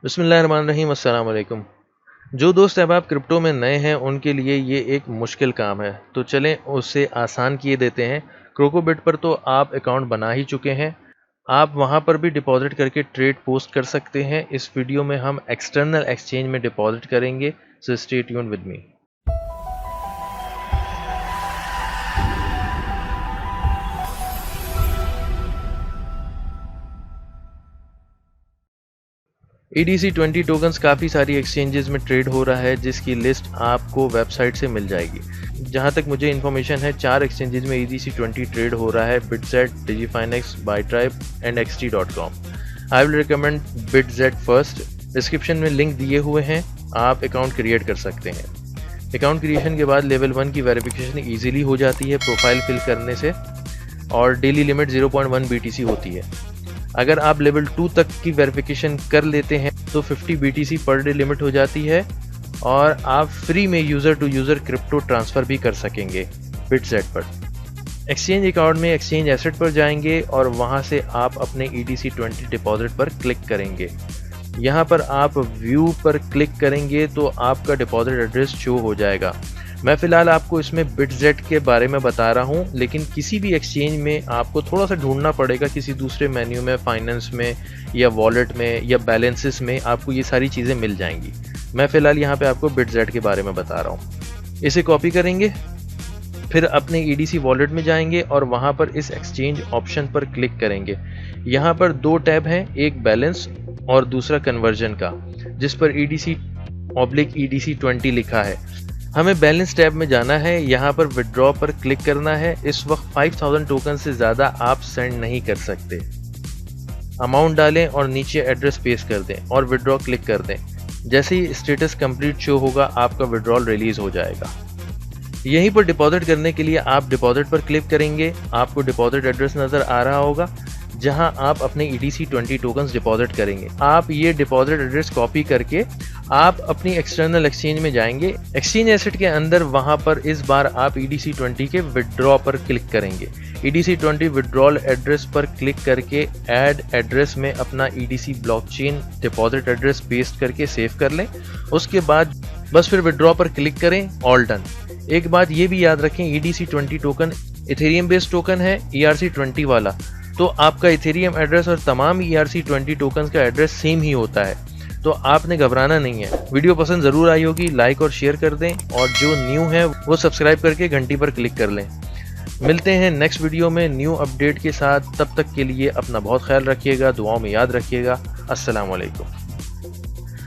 बिस्मिल्लाहिर्रहमानिर्रहीम, अस्सलाम वालेकुम। जो दोस्त अब आप क्रिप्टो में नए हैं उनके लिए ये एक मुश्किल काम है, तो चलें उसे आसान किए देते हैं। क्रोकोबिट पर तो आप अकाउंट बना ही चुके हैं, आप वहाँ पर भी डिपॉजिट करके ट्रेड पोस्ट कर सकते हैं। इस वीडियो में हम एक्सटर्नल एक्सचेंज में डिपॉजिट करेंगे, so stay tuned with me. EDC20 tokens काफ़ी सारी एक्सचेंजेस में ट्रेड हो रहा है, जिसकी लिस्ट आपको वेबसाइट से मिल जाएगी। जहां तक मुझे इन्फॉर्मेशन है, 4 एक्सचेंजेस में EDC20 ट्रेड हो रहा है: बिटजेट, डिजीफाइनेक्स, बायट्राइब and XT.com। I will recommend Bitget first. Description में लिंक दिए हुए हैं, आप अकाउंट क्रिएट कर सकते हैं। अकाउंट क्रिएशन के बाद लेवल 1 की वेरिफिकेशन ईजिली हो जाती है प्रोफाइल फिल करने से, और डेली लिमिट 0.1 BTC होती है। अगर आप लेवल 2 तक की वेरिफिकेशन कर लेते हैं तो 50 BTC पर डे लिमिट हो जाती है, और आप फ्री में user to user crypto transfer भी कर सकेंगे बिटजेट पर। एक्सचेंज अकाउंट में एक्सचेंज एसेट पर जाएंगे और वहां से आप अपने EDC20 डिपॉजिट पर क्लिक करेंगे। यहां पर आप व्यू पर क्लिक करेंगे तो आपका डिपॉजिट एड्रेस शो हो जाएगा। मैं फ़िलहाल आपको इसमें बिटजेट के बारे में बता रहा हूं, लेकिन किसी भी एक्सचेंज में आपको थोड़ा सा ढूंढना पड़ेगा, किसी दूसरे मेन्यू में, फाइनेंस में या वॉलेट में या बैलेंसेस में आपको ये सारी चीज़ें मिल जाएंगी। मैं फ़िलहाल यहाँ पे आपको बिटजेट के बारे में बता रहा हूँ। इसे कॉपी करेंगे, फिर अपने EDC वॉलेट में जाएंगे और वहाँ पर इस एक्सचेंज ऑप्शन पर क्लिक करेंगे। यहाँ पर 2 टैब हैं, एक बैलेंस और दूसरा कन्वर्जन का, जिस पर EDC/EDC20 लिखा है। हमें बैलेंस टैब में जाना है, यहाँ पर विड्रॉ पर क्लिक करना है। इस वक्त 5000 टोकन से ज़्यादा आप सेंड नहीं कर सकते। अमाउंट डालें और नीचे एड्रेस पेस्ट कर दें और विड्रॉ क्लिक कर दें। जैसे ही स्टेटस कंप्लीट शो होगा, आपका विड्रॉल रिलीज हो जाएगा। यहीं पर डिपॉजिट करने के लिए आप डिपॉजिट पर क्लिक करेंगे। आपको डिपॉजिट एड्रेस नज़र आ रहा होगा, जहां आप अपने EDC20 टोकन्स डिपॉजिट करेंगे। आप ये डिपॉजिट एड्रेस कॉपी करके आप अपनी एक्सटर्नल एक्सचेंज में जाएंगे। एक्सचेंज एसेट के अंदर वहां पर इस बार आप EDC20 के विड्रॉ पर क्लिक करेंगे। EDC20 विड्रॉल एड्रेस पर क्लिक करके ऐड एड्रेस में अपना EDC blockchain deposit address paste करके सेव कर लें। उसके बाद बस फिर विड्रॉ पर क्लिक करें, ऑल डन। एक बात ये भी याद रखें, EDC20 token Ethereum based token है, ERC20 वाला, तो आपका इथेरियम एड्रेस और तमाम ERC20 टोकन्स का एड्रेस सेम ही होता है, तो आपने घबराना नहीं है। वीडियो पसंद ज़रूर आई होगी, लाइक और शेयर कर दें, और जो न्यू है वो सब्सक्राइब करके घंटी पर क्लिक कर लें। मिलते हैं नेक्स्ट वीडियो में न्यू अपडेट के साथ। तब तक के लिए अपना बहुत ख्याल रखिएगा, दुआओं में याद रखिएगा। अस्सलाम वालेकुम।